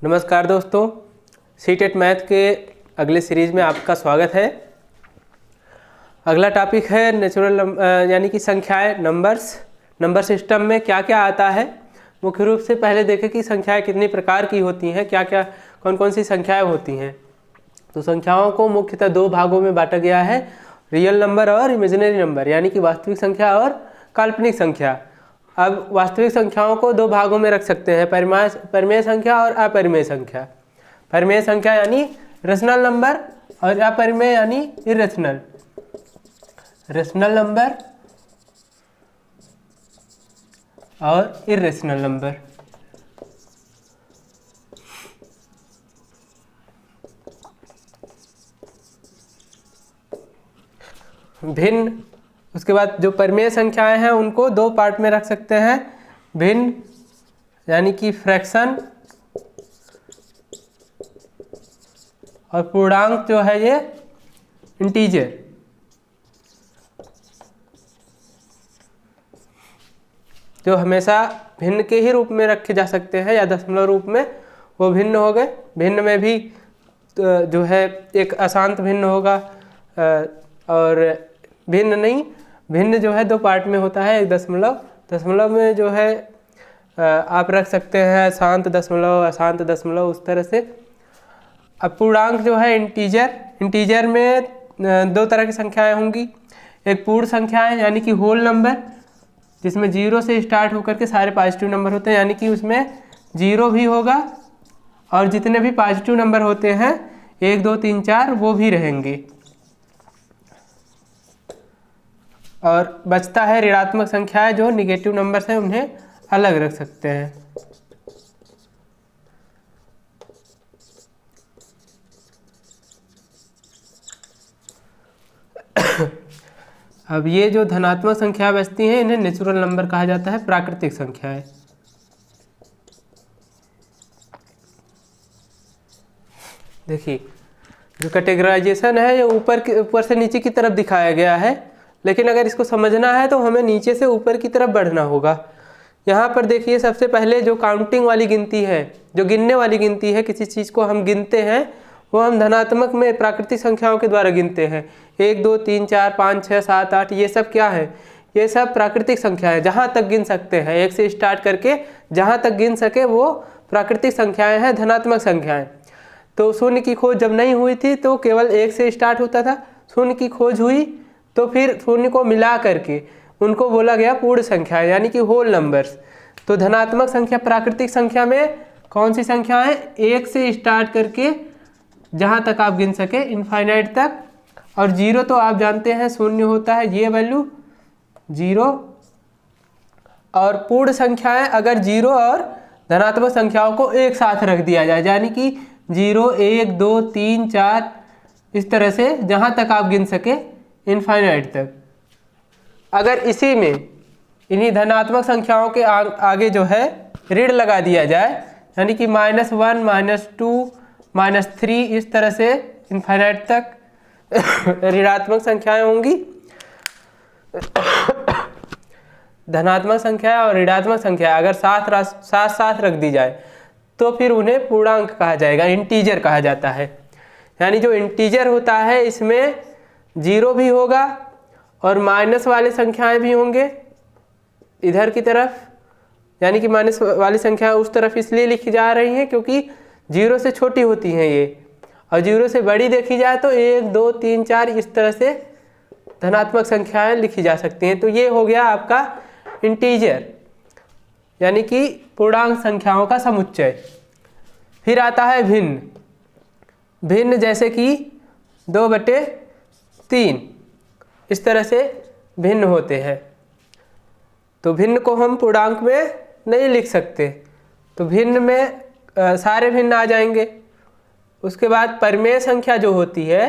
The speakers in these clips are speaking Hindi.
नमस्कार दोस्तों, सीटेट मैथ के अगले सीरीज़ में आपका स्वागत है। अगला टॉपिक है नेचुरल यानी कि संख्याएं, नंबर सिस्टम में क्या क्या आता है। मुख्य रूप से पहले देखें कि संख्याएं कितनी प्रकार की होती हैं, क्या क्या कौन कौन सी संख्याएं होती हैं। तो संख्याओं को मुख्यतः दो भागों में बांटा गया है, रियल नंबर और इमेजिनरी नंबर, यानी कि वास्तविक संख्या और काल्पनिक संख्या। अब वास्तविक संख्याओं को दो भागों में रख सकते हैं, परिमेय संख्या और अपरिमेय संख्या। परिमेय संख्या यानी रेशनल नंबर और अपरिमेय यानी इरेशनल। रेशनल नंबर और इरेशनल नंबर। भिन्न, उसके बाद जो परिमेय संख्याएं हैं उनको दो पार्ट में रख सकते हैं, भिन्न यानी कि फ्रैक्शन और पूर्णांक जो है ये इंटीजर। जो हमेशा भिन्न के ही रूप में रखे जा सकते हैं या दशमलव रूप में, वो भिन्न हो गए। भिन्न में भी जो है एक अशांत भिन्न होगा और भिन्न नहीं, भिन्न जो है दो पार्ट में होता है। एक दशमलव में जो है आप रख सकते हैं शांत दशमलव, अशांत दशमलव, उस तरह से। अब पूर्णांक जो है इंटीजर में दो तरह की संख्याएं होंगी। एक पूर्ण संख्याएं यानी कि होल नंबर, जिसमें 0 से स्टार्ट होकर के सारे पॉजिटिव नंबर होते हैं, यानी कि उसमें 0 भी होगा और जितने भी पॉजिटिव नंबर होते हैं 1 2 3 4 वो भी रहेंगे। और बचता है ऋणात्मक संख्याएं, जो निगेटिव नंबर्स हैं उन्हें अलग रख सकते हैं। अब ये जो धनात्मक संख्या बचती हैं इन्हें नेचुरल नंबर कहा जाता है, प्राकृतिक संख्याएं। देखिए जो कैटेगराइजेशन है ये ऊपर से नीचे की तरफ दिखाया गया है, लेकिन अगर इसको समझना है तो हमें नीचे से ऊपर की तरफ बढ़ना होगा। यहाँ पर देखिए सबसे पहले जो काउंटिंग वाली गिनती है, जो गिनने वाली गिनती है, किसी चीज़ को हम गिनते हैं वो हम धनात्मक में प्राकृतिक संख्याओं के द्वारा गिनते हैं। 1 2 3 4 5 6 7 8 ये सब क्या है? ये सब प्राकृतिक संख्या है, जहाँ तक गिन सकते हैं। 1 से स्टार्ट करके जहाँ तक गिन सके वो प्राकृतिक संख्याएँ हैं, धनात्मक संख्याएँ। तो शून्य की खोज जब नहीं हुई थी तो केवल 1 से स्टार्ट होता था। शून्य की खोज हुई तो फिर शून्य को मिला करके उनको बोला गया पूर्ण संख्या, यानी कि होल नंबर्स। तो धनात्मक संख्या प्राकृतिक संख्या में कौन सी संख्या है? 1 से स्टार्ट करके जहाँ तक आप गिन सके, इनफाइनाइट तक। और 0 तो आप जानते हैं शून्य होता है, ये वैल्यू 0। और पूर्ण संख्याएं अगर 0 और धनात्मक संख्याओं को एक साथ रख दिया जाए, यानी कि 0 1 2 3 4 इस तरह से जहाँ तक आप गिन सके इनफाइनाइट तक। अगर इसी में इन्हीं धनात्मक संख्याओं के आगे जो है ऋण लगा दिया जाए, यानी कि -1 -2 -3 इस तरह से इनफाइनाइट तक ऋणात्मक संख्याएं होंगी। धनात्मक संख्या और ऋणात्मक संख्या अगर साथ रख दी जाए तो फिर उन्हें पूर्णांक कहा जाएगा, इंटीजर कहा जाता है। यानी जो इंटीजर होता है इसमें 0 भी होगा और माइनस वाले संख्याएं भी होंगे इधर की तरफ, यानी कि माइनस वाली संख्या उस तरफ इसलिए लिखी जा रही हैं क्योंकि 0 से छोटी होती हैं ये, और 0 से बड़ी देखी जाए तो 1 2 3 4 इस तरह से धनात्मक संख्याएं लिखी जा सकती हैं। तो ये हो गया आपका इंटीजर, यानी कि पूर्णांक संख्याओं का समुच्चय। फिर आता है भिन्न, जैसे कि 2/3 इस तरह से भिन्न होते हैं। तो भिन्न को हम पूर्णांक में नहीं लिख सकते, तो भिन्न में सारे भिन्न आ जाएंगे। उसके बाद परिमेय संख्या जो होती है,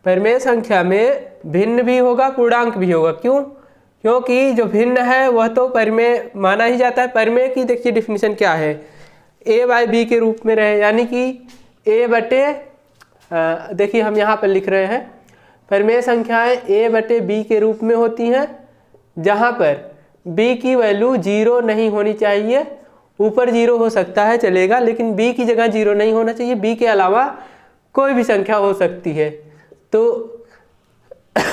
परिमेय संख्या में भिन्न भी होगा पूर्णांक भी होगा। क्यों? क्योंकि जो भिन्न है वह तो परिमेय माना ही जाता है। परिमेय की देखिए डिफिनीशन क्या है, a/b के रूप में रहे, यानी कि देखिए हम यहाँ पर लिख रहे हैं परिमेय संख्याएं a/b के रूप में होती हैं, जहाँ पर b की वैल्यू 0 नहीं होनी चाहिए, ऊपर 0 हो सकता है चलेगा, लेकिन b की जगह 0 नहीं होना चाहिए। b के अलावा कोई भी संख्या हो सकती है। तो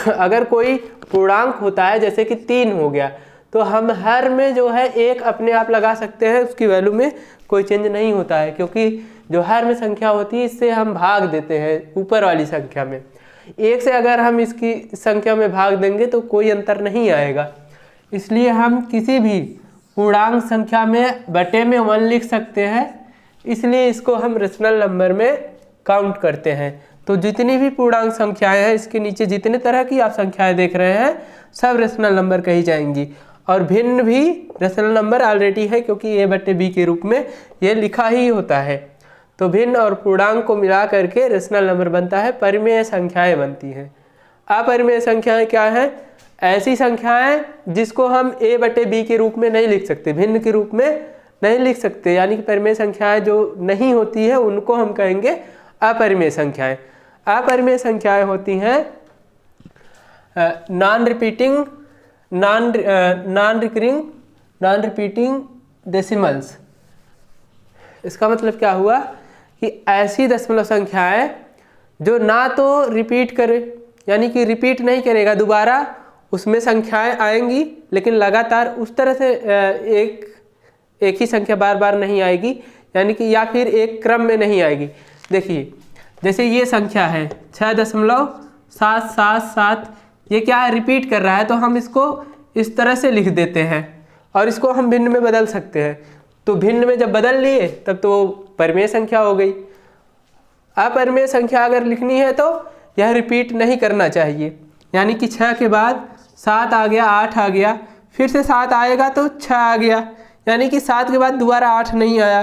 अगर कोई पूर्णांक होता है जैसे कि 3 हो गया, तो हम हर में जो है 1 अपने आप लगा सकते हैं, उसकी वैल्यू में कोई चेंज नहीं होता है, क्योंकि जो हर में संख्या होती है इससे हम भाग देते हैं ऊपर वाली संख्या में। 1 से अगर हम इसकी संख्या में भाग देंगे तो कोई अंतर नहीं आएगा। इसलिए हम किसी भी पूर्णांक संख्या में बटे में 1 लिख सकते हैं, इसलिए इसको हम रेशनल नंबर में काउंट करते हैं। तो जितनी भी पूर्णांक संख्याएं हैं, इसके नीचे जितने तरह की आप संख्याएं देख रहे हैं सब रेशनल नंबर कही जाएंगी। और भिन्न भी रेशनल नंबर ऑलरेडी है, क्योंकि a बटे b के रूप में ये लिखा ही होता है। तो भिन्न और पूर्णांक को मिला करके रेशनल नंबर बनता है, परिमेय संख्याएं बनती हैं। अपरिमेय संख्याएं क्या हैं? ऐसी संख्याएं जिसको हम a बटे b के रूप में नहीं लिख सकते, भिन्न के रूप में नहीं लिख सकते, यानी कि परिमेय संख्याएं जो नहीं होती है उनको हम कहेंगे अपरिमेय संख्याएं। अपरिमेय संख्याएं होती हैं नॉन रिपीटिंग डेसिमल्स। इसका मतलब क्या हुआ कि ऐसी दशमलव संख्याएं जो ना तो रिपीट करे, यानी कि रिपीट नहीं करेगा, दोबारा उसमें संख्याएं आएंगी लेकिन लगातार उस तरह से एक ही संख्या बार बार नहीं आएगी, यानी कि या फिर एक क्रम में नहीं आएगी। देखिए जैसे ये संख्या है 6.777, ये क्या है? रिपीट कर रहा है, तो हम इसको इस तरह से लिख देते हैं और इसको हम भिन्न में बदल सकते हैं। तो भिन्न में जब बदल लिए तब तो परिमेय संख्या हो गई। अपरिमेय संख्या अगर लिखनी है तो यह रिपीट नहीं करना चाहिए, यानी कि 6 के बाद 7 आ गया, 8 आ गया, फिर से 7 आएगा तो 6 आ गया, यानी कि 7 के बाद दोबारा 8 नहीं आया।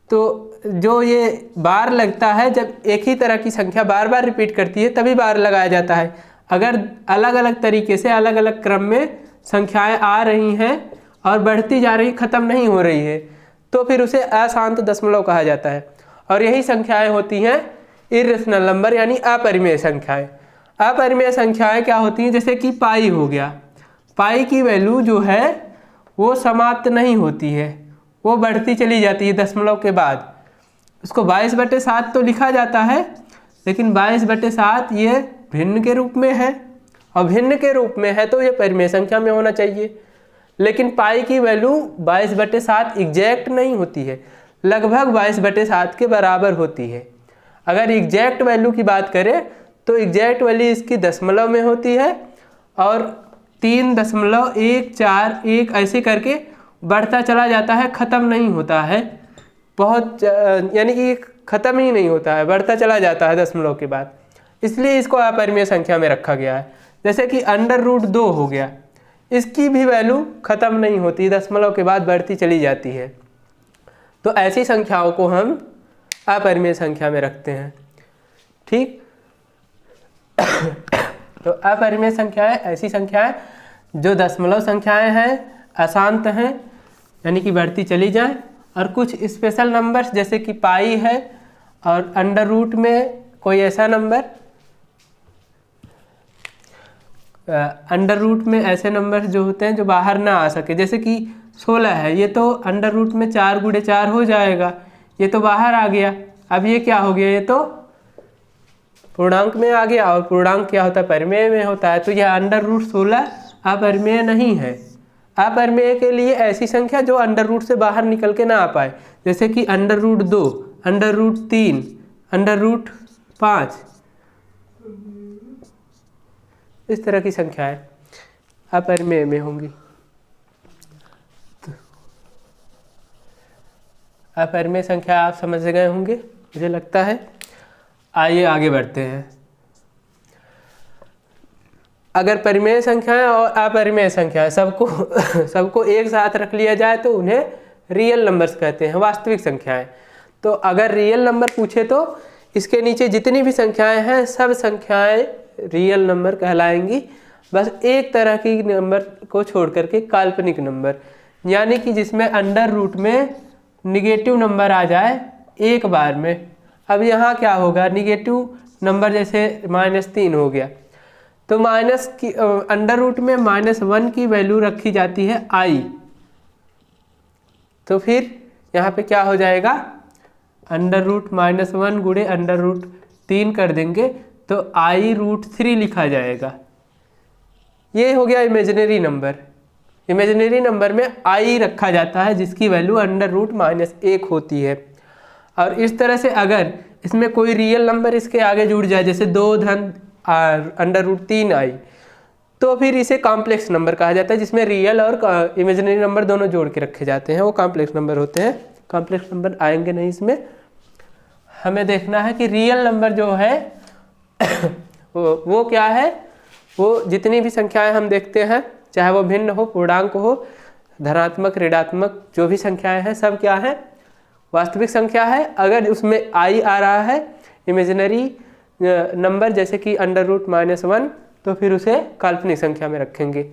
तो जो ये बार लगता है, जब एक ही तरह की संख्या बार बार रिपीट करती है तभी बार लगाया जाता है। अगर अलग अलग तरीके से अलग अलग क्रम में संख्याएं आ रही हैं और बढ़ती जा रही, ख़त्म नहीं हो रही है, तो फिर उसे अशांत दशमलव कहा जाता है। और यही संख्याएं होती हैं इर्रेशनल नंबर, यानी अपरिमेय संख्याएं। अपरिमेय संख्याएं क्या होती हैं? जैसे कि पाई हो गया, पाई की वैल्यू जो है वो समाप्त नहीं होती है, वो बढ़ती चली जाती है दशमलव के बाद। उसको 22/7 तो लिखा जाता है, लेकिन 22/7 ये भिन्न के रूप में है, और भिन्न के रूप में है तो ये परिमेय संख्या में होना चाहिए। लेकिन पाई की वैल्यू 22/7 एग्जैक्ट नहीं होती है, लगभग 22/7 के बराबर होती है। अगर एग्जैक्ट वैल्यू की बात करें तो एग्जैक्ट वैल्यू इसकी दशमलव में होती है, और 3.141 ऐसे करके बढ़ता चला जाता है, ख़त्म नहीं होता है, बहुत यानी कि ख़त्म ही नहीं होता है, बढ़ता चला जाता है दशमलव के बाद, इसलिए इसको अपरिमेय संख्या में रखा गया है। जैसे कि √2 हो गया, इसकी भी वैल्यू ख़त्म नहीं होती, दशमलव के बाद बढ़ती चली जाती है। तो ऐसी संख्याओं को हम अपरिमेय संख्या में रखते हैं। ठीक। तो अपरिमेय संख्याएं ऐसी संख्याएं जो दशमलव संख्याएं हैं, अशांत हैं, यानी कि बढ़ती चली जाए, और कुछ स्पेशल नंबर्स जैसे कि पाई है और √ में कोई ऐसा नंबर, √ में ऐसे नंबर जो होते हैं जो बाहर ना आ सके, जैसे कि 16 है, ये तो √ में 4 × 4 हो जाएगा, ये तो बाहर आ गया। अब ये क्या हो गया? ये तो पूर्णांक में आ गया, और पूर्णांक क्या होता है? परिमेय में होता है। तो यह √16 अपरिमेय नहीं है। अपरिमेय के लिए ऐसी संख्या जो √ से बाहर निकल के ना आ पाए, जैसे कि √2, √3, √5, इस तरह की संख्याएं अपरिमेय में होंगी। तो अपरिमेय संख्या आप समझ गए होंगे मुझे लगता है। आइए आगे बढ़ते हैं। अगर परिमेय संख्याएं और अपरिमेय संख्याएं सबको एक साथ रख लिया जाए तो उन्हें रियल नंबर्स कहते हैं, वास्तविक संख्याएं। तो अगर रियल नंबर पूछे तो इसके नीचे जितनी भी संख्याएं हैं सब संख्याएं रियल नंबर कहलाएंगी, बस एक तरह की नंबर को छोड़ करके, काल्पनिक नंबर, यानी कि जिसमें √ में निगेटिव नंबर आ जाए एक बार में। अब यहाँ क्या होगा? निगेटिव नंबर जैसे -3 हो गया, तो माइनस की √ में -1 की वैल्यू रखी जाती है i। तो फिर यहाँ पे क्या हो जाएगा, √-1 गुणे √3 कर देंगे तो i√3 लिखा जाएगा। ये हो गया इमेजिनरी नंबर। इमेजिनरी नंबर में i रखा जाता है जिसकी वैल्यू √-1 होती है। और इस तरह से अगर इसमें कोई रियल नंबर इसके आगे जुड़ जाए, जैसे 2 धन √3i, तो फिर इसे कॉम्प्लेक्स नंबर कहा जाता है, जिसमें रियल और इमेजिनरी नंबर दोनों जोड़ के रखे जाते हैं, वो कॉम्प्लेक्स नंबर होते हैं। कॉम्प्लेक्स नंबर आएंगे नहीं इसमें। हमें देखना है कि रियल नंबर जो है वो क्या है। वो जितनी भी संख्याएं हम देखते हैं, चाहे वो भिन्न हो, पूर्णांक हो, धनात्मक, ऋणात्मक, जो भी संख्याएं हैं सब क्या है, वास्तविक संख्या है। अगर उसमें i आ रहा है इमेजिनरी नंबर जैसे कि √-1, तो फिर उसे काल्पनिक संख्या में रखेंगे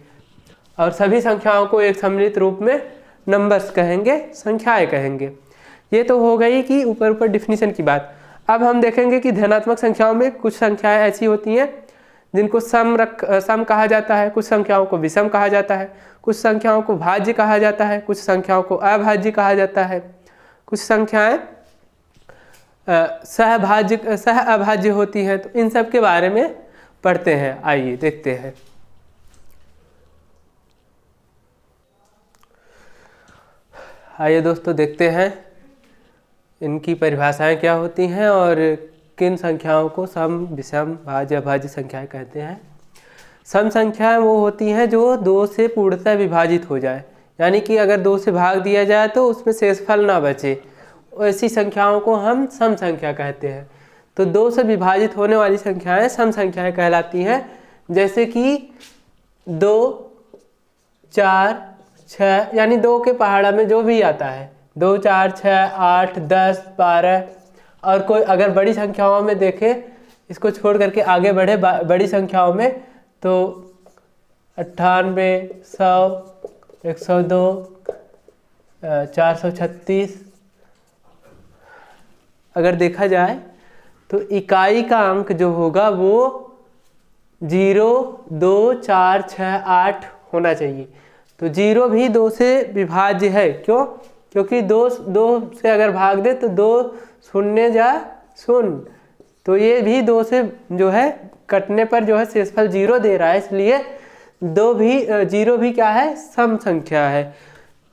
और सभी संख्याओं को एक सम्मिलित रूप में नंबर्स कहेंगे, संख्याएं कहेंगे। ये तो हो गई कि ऊपर ऊपर डिफिनीशन की बात। अब हम देखेंगे कि धनात्मक संख्याओं में कुछ संख्याएं ऐसी होती हैं जिनको सम कहा जाता है, कुछ संख्याओं को विषम कहा जाता है, कुछ संख्याओं को भाज्य कहा जाता है, कुछ संख्याओं को अभाज्य कहा जाता है, कुछ संख्याएं सह अभाज्य होती हैं। तो इन सब के बारे में पढ़ते हैं, आइए देखते हैं। आइए दोस्तों देखते हैं इनकी परिभाषाएं क्या होती हैं और किन संख्याओं को सम, विषम, भाज्य, अभाज्य संख्याएं कहते हैं। सम संख्याएं वो होती हैं जो 2 से पूर्णतः विभाजित हो जाए, यानी कि अगर 2 से भाग दिया जाए तो उसमें शेषफल ना बचे, ऐसी संख्याओं को हम सम संख्या कहते हैं। तो 2 से विभाजित होने वाली संख्याएं सम संख्याएं कहलाती हैं, जैसे कि 2, 4, 6, यानी 2 के पहाड़ा में जो भी आता है, 2, 4, 6, 8, 10, 12। और कोई अगर बड़ी संख्याओं में देखे, इसको छोड़ करके आगे बढ़े बड़ी संख्याओं में, तो 98, 100, 102, 436 अगर देखा जाए तो इकाई का अंक जो होगा वो 0, 2, 4, 6, 8 होना चाहिए। तो 0 भी 2 से विभाज्य है। क्यों? क्योंकि 2 से अगर भाग दे तो 2 शून्य जा शून्य, तो ये भी 2 से जो है कटने पर जो है शेषफल 0 दे रहा है, इसलिए 0 भी क्या है, सम संख्या है।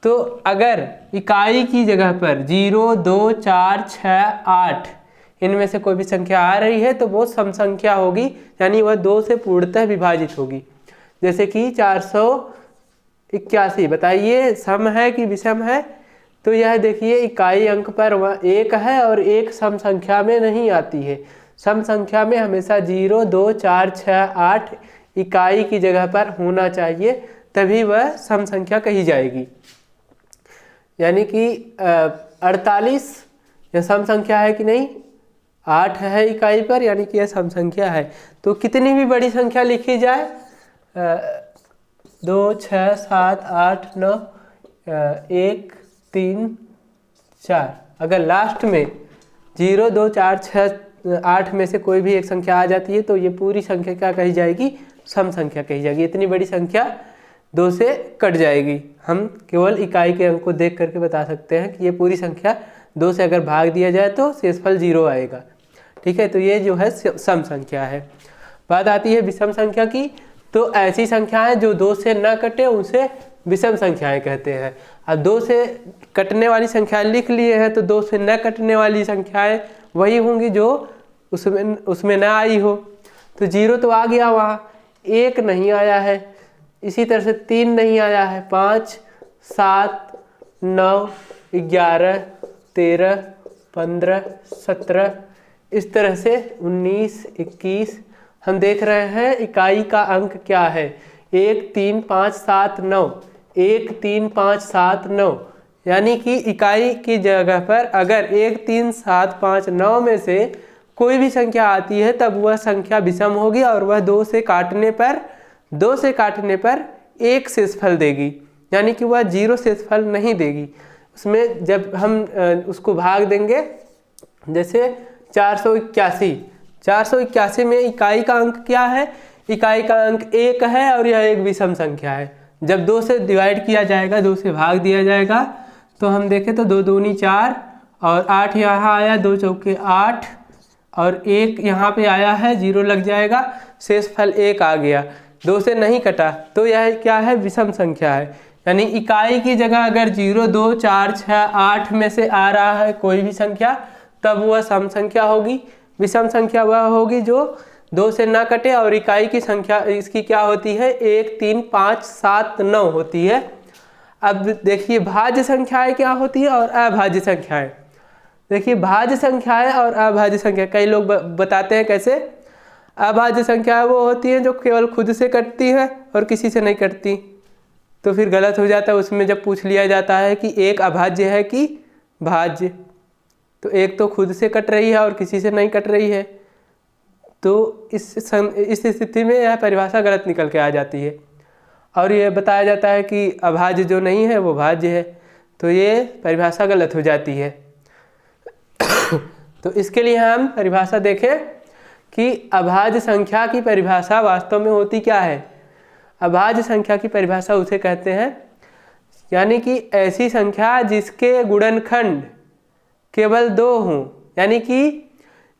तो अगर इकाई की जगह पर 0, 2, 4, 6, 8 इनमें से कोई भी संख्या आ रही है तो वो सम संख्या होगी, यानी वह 2 से पूर्णतः विभाजित होगी। जैसे कि 481, बताइए सम है कि विषम है? तो यह देखिए इकाई अंक पर वह 1 है और 1 सम संख्या में नहीं आती है। सम संख्या में हमेशा 0, 2, 4, 6, 8 इकाई की जगह पर होना चाहिए, तभी वह सम संख्या कही जाएगी। यानी कि 48 यह सम संख्या है कि नहीं? 8 है इकाई पर, यानी कि यह सम संख्या है। तो कितनी भी बड़ी संख्या लिखी जाए, 2, 6, 7, 8, 9, 1, 3, 4, अगर लास्ट में 0, 2, 4, 6, 8 में से कोई भी एक संख्या आ जाती है तो ये पूरी संख्या क्या कही जाएगी? सम संख्या कही जाएगी। इतनी बड़ी संख्या 2 से कट जाएगी। हम केवल इकाई के अंक को देख करके बता सकते हैं कि ये पूरी संख्या 2 से अगर भाग दिया जाए तो शेषफल 0 आएगा। ठीक है, तो ये जो है सम संख्या है। बात आती है विषम संख्या की। तो ऐसी संख्याएं जो 2 से न कटे उसे विषम संख्याएं कहते हैं। अब 2 से कटने वाली संख्याएं लिख लिए हैं तो 2 से न कटने वाली संख्याएं वही होंगी जो उसमें न आई हो। तो 0 तो आ गया, वहाँ 1 नहीं आया है, इसी तरह से 3 नहीं आया है, 5, 7, 9, 11, 13, 15, 17, इस तरह से 19, 21। हम देख रहे हैं इकाई का अंक क्या है, 1, 3, 5, 7, 9, 1, 3, 5, 7, 9, यानी कि इकाई की जगह पर अगर 1, 3, 7, 5, 9 में से कोई भी संख्या आती है तब वह संख्या विषम होगी और वह 2 से काटने पर 1 शेषफल देगी, यानी कि वह 0 शेषफल नहीं देगी। उसमें जब हम उसको भाग देंगे, जैसे 481 में इकाई का अंक क्या है? इकाई का अंक 1 है और यह एक विषम संख्या है। जब 2 से डिवाइड किया जाएगा, 2 से भाग दिया जाएगा तो हम देखें तो 2 दूनी 4 और 8 यहाँ आया, 2 चौके 8 और 1 यहाँ पे आया है, 0 लग जाएगा, शेषफल 1 आ गया, 2 से नहीं कटा, तो यह क्या है, विषम संख्या है। यानी इकाई की जगह अगर 0, 2, 4, 6, 8 में से आ रहा है कोई भी संख्या, तब वह सम संख्या होगी। विषम संख्या वह होगी जो 2 से ना कटे और इकाई की संख्या इसकी क्या होती है, 1, 3, 5, 7, 9 होती है। अब देखिए भाज्य संख्याएं क्या होती है और अभाज्य संख्याएं। देखिए भाज्य संख्याएं और अभाज्य संख्या, कई लोग बताते हैं कैसे। अभाज्य संख्या वो होती है जो केवल खुद से कटती है और किसी से नहीं कटती, तो फिर गलत हो जाता है। उसमें जब पूछ लिया जाता है कि एक अभाज्य है कि भाज्य, तो एक तो खुद से कट रही है और किसी से नहीं कट रही है, तो इस स्थिति में यह परिभाषा गलत निकल के आ जाती है और ये बताया जाता है कि अभाज्य जो नहीं है वो भाज्य है, तो ये परिभाषा गलत हो जाती है। तो इसके लिए हम परिभाषा देखें कि अभाज्य संख्या की परिभाषा वास्तव में होती क्या है। अभाज्य संख्या की परिभाषा उसे कहते हैं, यानी कि ऐसी संख्या जिसके गुणनखंड केवल 2 हों, यानी कि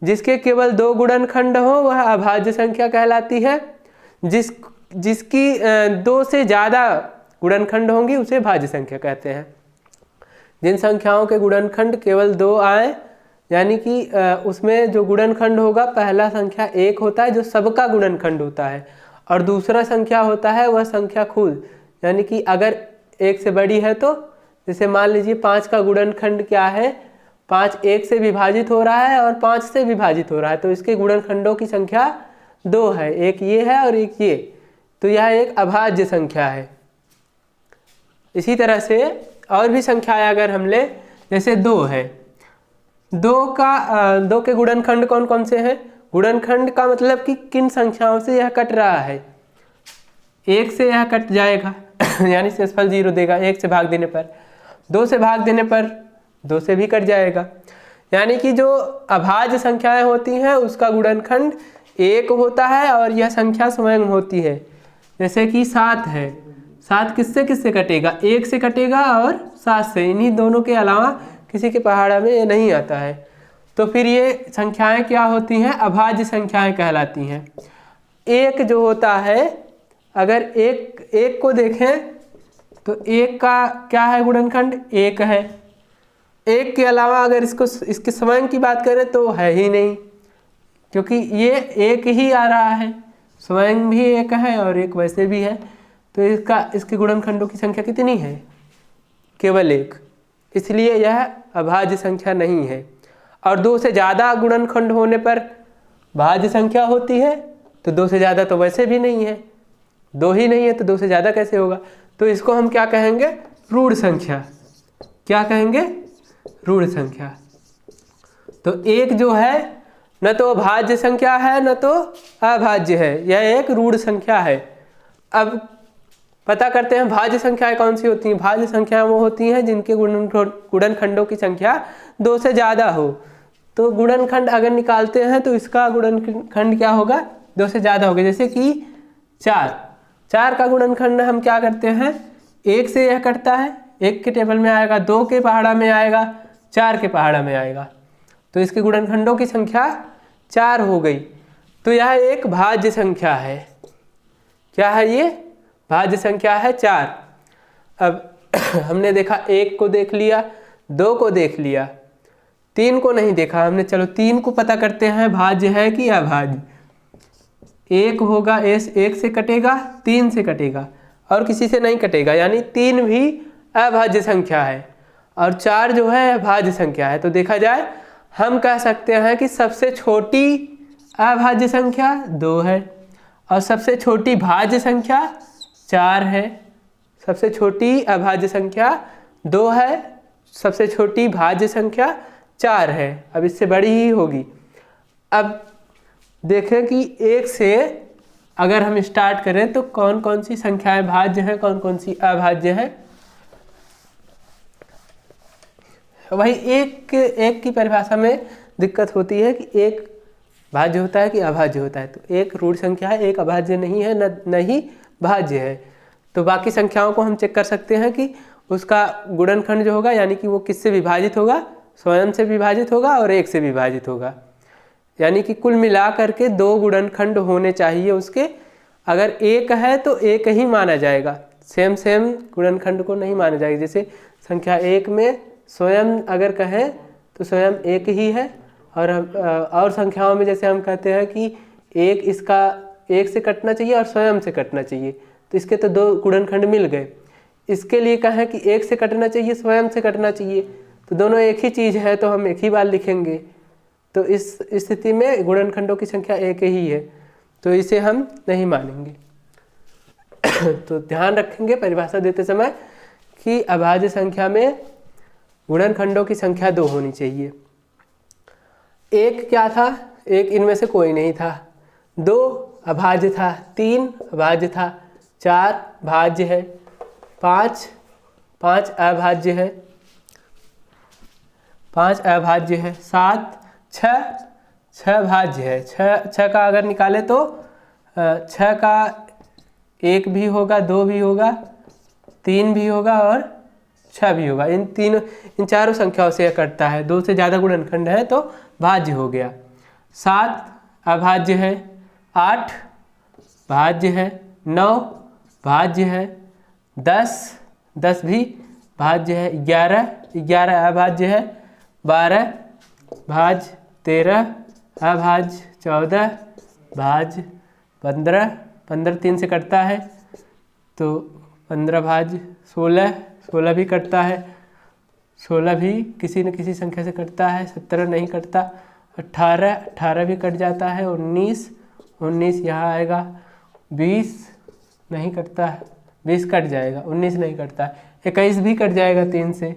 जिसके केवल 2 गुणनखंड हो वह अभाज्य संख्या कहलाती है। जिसकी 2 से ज़्यादा गुणनखंड होंगी उसे भाज्य संख्या कहते हैं। जिन संख्याओं के गुणनखंड केवल 2 आए, यानी कि उसमें जो गुणनखंड होगा, पहला संख्या 1 होता है जो सबका गुणनखंड होता है, और दूसरा संख्या होता है वह संख्या खुद, यानी कि अगर 1 से बड़ी है तो जैसे मान लीजिए 5 का गुणनखंड क्या है, 5 1 से विभाजित हो रहा है और 5 से विभाजित हो रहा है, तो इसके गुणनखंडों की संख्या 2 है, एक ये है और एक ये, तो यह एक अभाज्य संख्या है। इसी तरह से और भी संख्याएं अगर हम ले, जैसे 2 है, 2 के गुणनखंड कौन कौन से हैं। गुणनखंड का मतलब कि किन संख्याओं से यह कट रहा है। 1 से यह कट जाएगा यानी शेषफल 0 देगा 1 से भाग देने पर, 2 से भाग देने पर 2 से भी कट जाएगा। यानी कि जो अभाज्य संख्याएं होती हैं उसका गुणनखंड 1 होता है और यह संख्या स्वयं होती है। जैसे कि 7 है, 7 किससे किससे कटेगा, 1 से कटेगा और 7 से, इन्हीं दोनों के अलावा किसी के पहाड़ा में ये नहीं आता है। तो फिर ये संख्याएं क्या होती हैं, अभाज्य संख्याएं कहलाती हैं। 1 जो होता है, अगर एक को देखें तो 1 का क्या है गुणनखंड, 1 है। 1 के अलावा अगर इसके स्वयं की बात करें तो है ही नहीं, क्योंकि ये 1 ही आ रहा है, स्वयं भी 1 है और 1 वैसे भी है, तो इसके गुणनखंडों की संख्या कितनी है, केवल 1, इसलिए यह अभाज्य संख्या नहीं है। और 2 से ज़्यादा गुणनखंड होने पर भाज्य संख्या होती है, तो 2 से ज़्यादा तो वैसे भी नहीं है, 2 ही नहीं है तो 2 से ज़्यादा कैसे होगा, तो इसको हम क्या कहेंगे, रूढ़ संख्या। क्या कहेंगे, रूढ़ संख्या। तो 1 जो है न तो भाज्य संख्या है न तो अभाज्य है, यह एक रूढ़ संख्या है। अब पता करते हैं भाज्य संख्याएं कौन सी होती हैं। भाज्य संख्याएं वो होती हैं जिनके गुणनखंडों की संख्या 2 से ज़्यादा हो। तो गुणनखंड अगर निकालते हैं तो इसका गुणनखंड क्या होगा, 2 से ज़्यादा होगा। जैसे कि 4 का गुणनखंड हम क्या करते हैं, 1 से यह कटता है, 1 के टेबल में आएगा, 2 के पहाड़ा में आएगा, 4 के पहाड़ा में आएगा, तो इसके गुणनखंडों की संख्या 4 हो गई। तो यह एक भाज्य संख्या है। क्या है ये, भाज्य संख्या है 4। अब हमने देखा 1 को देख लिया, 2 को देख लिया, 3 को नहीं देखा हमने। चलो 3 को पता करते हैं भाज्य है कि अभाज्य। 1 होगा, 1 से कटेगा, 3 से कटेगा और किसी से नहीं कटेगा, यानी 3 भी अभाज्य संख्या है और 4 जो है भाज्य संख्या है। तो देखा जाए हम कह सकते हैं कि सबसे छोटी अभाज्य संख्या 2 है और सबसे छोटी भाज्य संख्या 4 है। सबसे छोटी अभाज्य संख्या 2 है, सबसे छोटी भाज्य संख्या 4 है, अब इससे बड़ी ही होगी। अब देखें कि 1 से अगर हम स्टार्ट करें तो कौन कौन सी संख्याएं भाज्य हैं, कौन कौन सी अभाज्य हैं। वही एक की परिभाषा में दिक्कत होती है कि 1 भाज्य होता है कि अभाज्य होता है। तो 1 रूढ़ संख्या है, 1 अभाज्य नहीं है, न ही भाज्य है। तो बाकी संख्याओं को हम चेक कर सकते हैं कि उसका गुणनखंड जो होगा यानी कि वो किससे विभाजित होगा, स्वयं से विभाजित होगा और 1 से विभाजित होगा। यानी कि कुल मिला करके 2 गुणनखंड होने चाहिए उसके। अगर 1 है तो 1 ही माना जाएगा, सेम गुणनखंड को नहीं माना जाएगा। जैसे संख्या 1 में स्वयं अगर कहें तो स्वयं 1 ही है, और संख्याओं में जैसे हम कहते हैं कि 1 इसका 1 से कटना चाहिए और स्वयं से कटना चाहिए, तो इसके तो 2 गुणनखंड मिल गए। इसके लिए कहें कि 1 से कटना चाहिए, स्वयं से कटना चाहिए, तो दोनों एक ही चीज़ है तो हम एक ही बार लिखेंगे। तो इस स्थिति में गुणनखंडों की संख्या 1 ही है, तो इसे हम नहीं मानेंगे। तो ध्यान रखेंगे परिभाषा देते समय कि अभाज्य संख्या में गुणनखंडों की संख्या 2 होनी चाहिए। 1 क्या था, 1 इनमें से कोई नहीं था, 2 अभाज्य था, 3 अभाज्य था, 4 भाज्य है, 5 अभाज्य है, 5 अभाज्य है, 7 6 भाज्य है। 6 का अगर निकाले तो 6 का 1 भी होगा, 2 भी होगा, 3 भी होगा और 6 भी होगा। इन चारों संख्याओं से यह कटता है। 2 से ज़्यादा गुणनखंड है तो भाज्य हो गया। 7 अभाज्य है, 8 भाज्य है, 9 भाज्य है, 10 भी भाज्य है, 11 अभाज्य है, 12 भाज्य, 13 अभाज्य, 14 भाज्य, 15 3 से कटता है तो 15 भाज्य, 16 भी कटता है, 16 भी किसी न किसी संख्या से कटता है, 17 नहीं कटता, 18 भी कट जाता है, 19 यहाँ आएगा, 20 नहीं कटता है, 20 कट जाएगा, 19 नहीं कटता है, 21 भी कट जाएगा 3 से,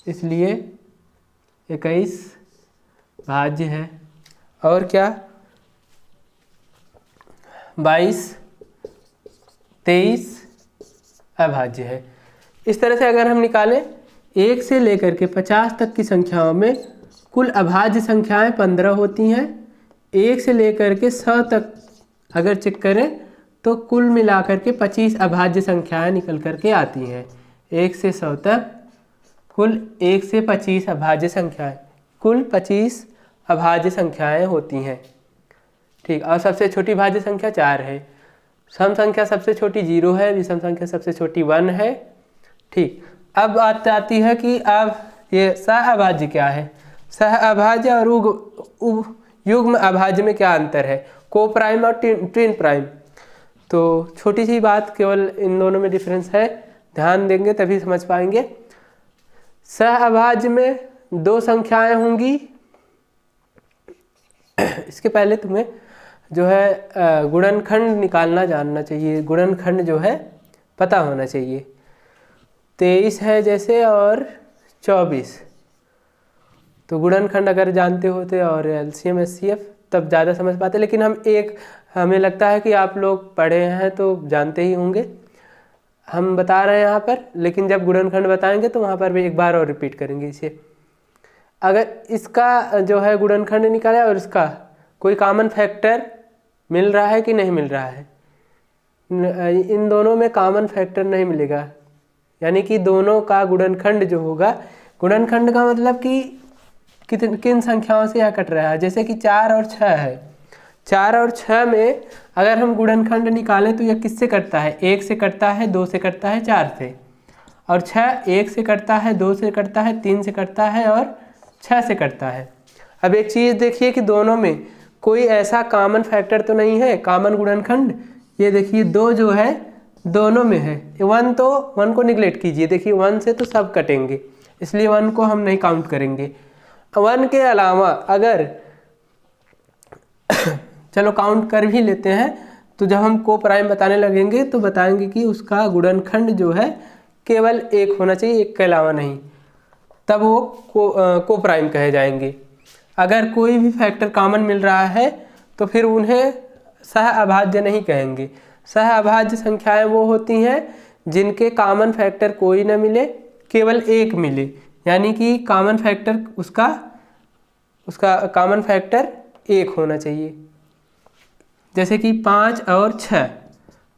इसलिए 21 भाज्य है। और क्या, 22 23 अभाज्य है। इस तरह से अगर हम निकालें 1 से लेकर के 50 तक की संख्याओं में कुल अभाज्य संख्याएं 15 होती हैं। 1 से लेकर के 100 तक अगर चेक करें तो कुल मिलाकर के 25 अभाज्य संख्याएं निकल करके आती हैं। 1 से 100 तक कुल 1 से 25 अभाज्य संख्याएं, कुल 25 अभाज्य संख्याएं होती हैं। ठीक, और सबसे छोटी भाज्य संख्या 4 है। सम संख्या सबसे छोटी 0 है, विषम संख्या सबसे छोटी 1 है। ठीक, अब बात आती है कि अब ये सह अभाज्य क्या है। सह अभाज्य और युग्म अभाज्य में क्या अंतर है, को प्राइम और ट्विन प्राइम। तो छोटी सी बात, केवल इन दोनों में डिफरेंस है, ध्यान देंगे तभी समझ पाएंगे। सह अभाज्य में 2 संख्याएं होंगी। इसके पहले तुम्हें जो है गुणनखंड निकालना जानना चाहिए, गुणनखंड जो है पता होना चाहिए। 23 है जैसे और 24, तो गुणनखंड अगर जानते होते और एलसीएम एचसीएफ तब ज़्यादा समझ पाते। लेकिन हमें लगता है कि आप लोग पढ़े हैं तो जानते ही होंगे, हम बता रहे हैं यहाँ पर, लेकिन जब गुणनखंड बताएंगे तो वहाँ पर भी एक बार और रिपीट करेंगे इसे। अगर इसका जो है गुणनखंड निकाला और इसका कोई कॉमन फैक्टर मिल रहा है कि नहीं मिल रहा है, इन दोनों में कॉमन फैक्टर नहीं मिलेगा, यानी कि दोनों का गुणनखंड जो होगा, गुणनखंड का मतलब कि किन संख्याओं से यह कट रहा है। जैसे कि 4 और 6 है, 4 और 6 में अगर हम गुणनखंड निकालें तो यह किससे कटता है, 1 से कटता है, 2 से कटता है, 4 से, और 6 1 से कटता है, 2 से कटता है, 3 से कटता है और 6 से कटता है। अब एक चीज़ देखिए कि दोनों में कोई ऐसा कॉमन फैक्टर तो नहीं है, कॉमन गुणनखंड। ये देखिए 2 जो है दोनों में है, 1 को निगलेक्ट कीजिए, देखिए 1 से तो सब कटेंगे, इसलिए 1 को हम नहीं काउंट करेंगे। 1 के अलावा अगर चलो काउंट कर भी लेते हैं, तो जब हम को प्राइम बताने लगेंगे तो बताएंगे कि उसका गुणनखंड जो है केवल 1 होना चाहिए, 1 के अलावा नहीं, तब वो को प्राइम कहे जाएंगे। अगर कोई भी फैक्टर कॉमन मिल रहा है तो फिर उन्हें सह अभाज्य नहीं कहेंगे। सह अभाज्य संख्याएं वो होती हैं जिनके कॉमन फैक्टर कोई न मिले, केवल 1 मिले, यानी कि कॉमन फैक्टर उसका कॉमन फैक्टर 1 होना चाहिए। जैसे कि 5 और 6,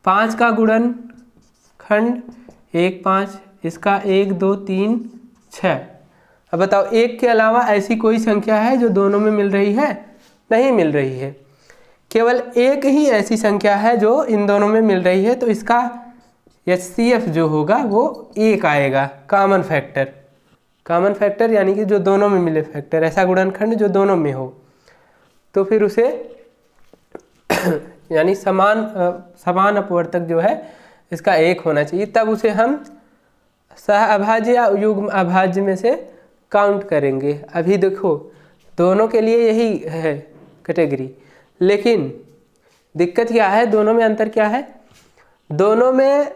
5 का गुणनखंड 1 5 इसका 1 2 3 6। अब बताओ 1 के अलावा ऐसी कोई संख्या है जो दोनों में मिल रही है? नहीं मिल रही है। केवल एक ही ऐसी संख्या है जो इन दोनों में मिल रही है, तो इसका HCF जो होगा वो 1 आएगा, कॉमन फैक्टर। कॉमन फैक्टर यानी कि जो दोनों में मिले फैक्टर, ऐसा गुणनखंड जो दोनों में हो, तो फिर उसे यानी समान अपवर्तक जो है इसका 1 होना चाहिए, तब उसे हम सह अभाज्य या युग्म अभाज्य में से काउंट करेंगे। अभी देखो दोनों के लिए यही है कैटेगरी, लेकिन दिक्कत क्या है, दोनों में अंतर क्या है? दोनों में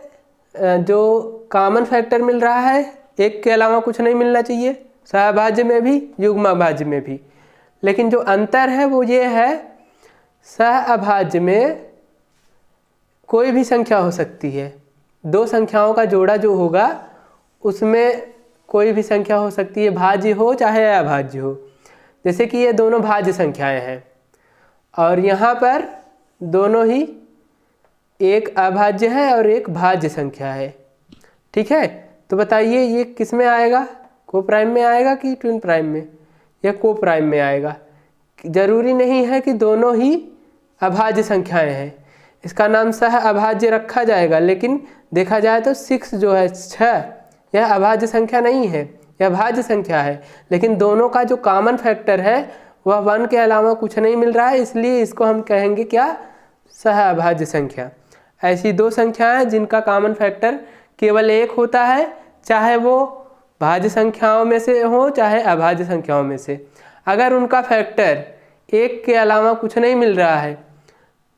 जो कॉमन फैक्टर मिल रहा है 1 के अलावा कुछ नहीं मिलना चाहिए, सहअभाज्य में भी युग्म अभाज्य में भी। लेकिन जो अंतर है वो ये है, सहअभाज्य में कोई भी संख्या हो सकती है, दो संख्याओं का जोड़ा जो होगा उसमें कोई भी संख्या हो सकती है, भाज्य हो चाहे अभाज्य हो। जैसे कि ये दोनों भाज्य संख्याएं हैं और यहाँ पर दोनों ही एक अभाज्य है और एक भाज्य संख्या है। ठीक है, तो बताइए ये किस में आएगा? को प्राइम में आएगा कि ट्विन प्राइम में? या को प्राइम में आएगा। जरूरी नहीं है कि दोनों ही अभाज्य संख्याएं हैं, इसका नाम सह अभाज्य रखा जाएगा, लेकिन देखा जाए तो 6 जो है 6, यह अभाज्य संख्या नहीं है, यह भाज्य संख्या है। लेकिन दोनों का जो कॉमन फैक्टर है वह 1 के अलावा कुछ नहीं मिल रहा है, इसलिए इसको हम कहेंगे क्या? सह अभाज्य संख्या। ऐसी दो संख्याएं जिनका कॉमन फैक्टर केवल 1 होता है, चाहे वो भाज्य संख्याओं में से हो चाहे अभाज्य संख्याओं में से। अगर उनका फैक्टर 1 के अलावा कुछ नहीं मिल रहा है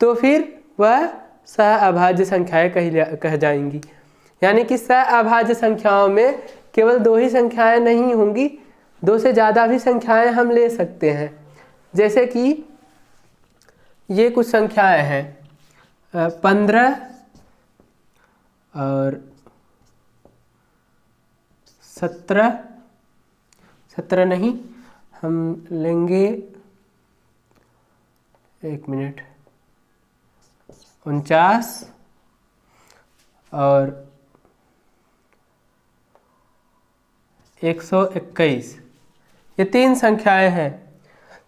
तो फिर वह सह अभाज्य संख्याएं कह जाएंगी। यानी कि सह अभाज्य संख्याओं में केवल 2 ही संख्याएं नहीं होंगी, 2 से ज़्यादा भी संख्याएं हम ले सकते हैं। जैसे कि ये कुछ संख्याएं हैं 15 और 17 नहीं, हम लेंगे 1 मिनट 49 और 121। ये 3 संख्याएं हैं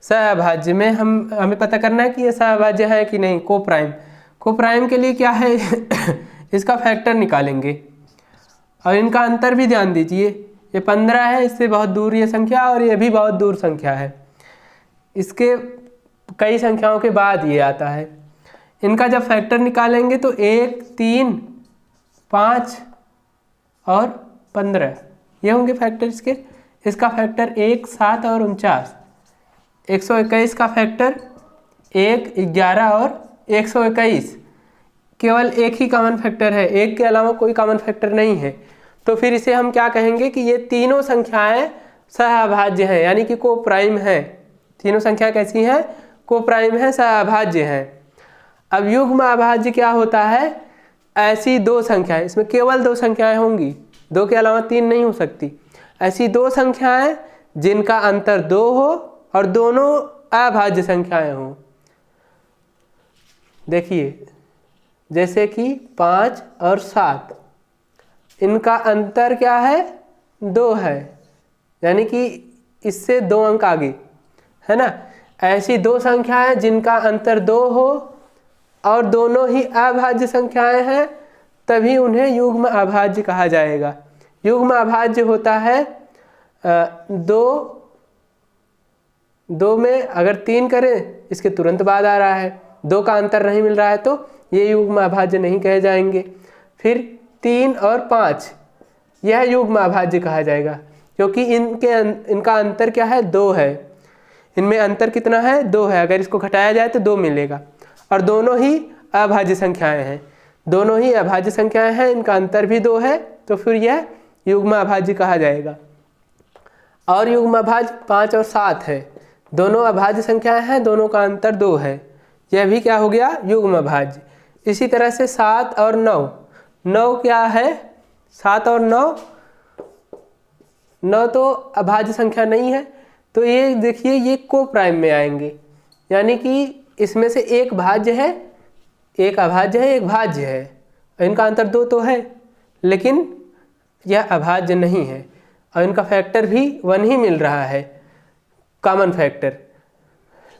सहअभाज्य में। हमें पता करना है कि ये सहअभाज्य है कि नहीं। को प्राइम के लिए क्या है इसका फैक्टर निकालेंगे और इनका अंतर भी ध्यान दीजिए। ये 15 है, इससे बहुत दूर ये संख्या, और ये भी बहुत दूर संख्या है, इसके कई संख्याओं के बाद ये आता है। इनका जब फैक्टर निकालेंगे तो 1 3 5 और 15 ये होंगे फैक्टर इसके। इसका फैक्टर 1 7 और 49। 121 का फैक्टर 1 11 और 121। केवल एक ही कॉमन फैक्टर है, 1 के अलावा कोई कॉमन फैक्टर नहीं है। तो फिर इसे हम क्या कहेंगे कि ये तीनों संख्याएं सहअभाज्य हैं, यानी कि को प्राइम है। तीनों संख्या कैसी हैं? को प्राइम है, सहअभाज्य हैं। अब युग्म अभाज्य क्या होता है? ऐसी 2 संख्याएं, इसमें केवल 2 संख्याएं होंगी, 2 के अलावा 3 नहीं हो सकती। ऐसी 2 संख्याएं जिनका अंतर 2 हो और दोनों अभाज्य संख्याएं हों। देखिए जैसे कि 5 और 7, इनका अंतर क्या है? 2 है, यानी कि इससे 2 अंक आगे, है ना। ऐसी 2 संख्याएं जिनका अंतर 2 हो और दोनों ही अभाज्य संख्याएं हैं, तभी उन्हें युग्म अभाज्य कहा जाएगा। युग्म अभाज्य होता है 2 में अगर 3 करें, इसके तुरंत बाद आ रहा है, 2 का अंतर नहीं मिल रहा है, तो ये युग्म अभाज्य नहीं कहे जाएंगे। फिर 3 और 5 यह युग्म अभाज्य कहा जाएगा, क्योंकि इनका अंतर क्या है? 2 है। इनमें अंतर कितना है? 2 है। अगर इसको घटाया जाए तो 2 मिलेगा, और दोनों ही अभाज्य संख्याएं हैं। दोनों ही अभाज्य संख्याएं हैं, इनका अंतर भी 2 है, तो फिर यह युग्म अभाज्य कहा जाएगा। और युग्म अभाज्य 5 और 7 है, दोनों अभाज्य संख्याएं हैं, दोनों का अंतर 2 है, यह भी क्या हो गया? युग्म अभाज्य। इसी तरह से 7 और 9 क्या है? 7 और 9 तो अभाज्य संख्या नहीं है, तो ये देखिए ये को प्राइम में आएंगे, यानी कि इसमें से एक भाज्य है, एक अभाज्य है, एक भाज्य है। इनका अंतर 2 तो है, लेकिन यह अभाज्य नहीं है और इनका फैक्टर भी 1 ही मिल रहा है, कॉमन फैक्टर।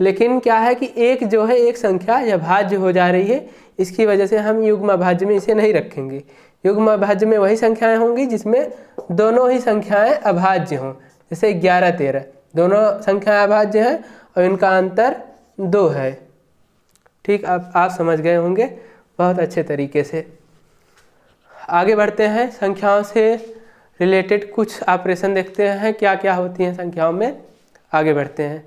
लेकिन क्या है कि एक जो है एक संख्या यह भाज्य हो जा रही है, इसकी वजह से हम युग्म अभाज्य में इसे नहीं रखेंगे। युग्म अभाज्य में वही संख्याएं होंगी जिसमें दोनों ही संख्याएं अभाज्य हों, जैसे 11, 13 दोनों संख्याएं अभाज्य हैं और इनका अंतर 2 है। ठीक, आप समझ गए होंगे बहुत अच्छे तरीके से। आगे बढ़ते हैं, संख्याओं से रिलेटेड कुछ ऑपरेशन देखते हैं क्या क्या होती हैं संख्याओं में। आगे बढ़ते हैं।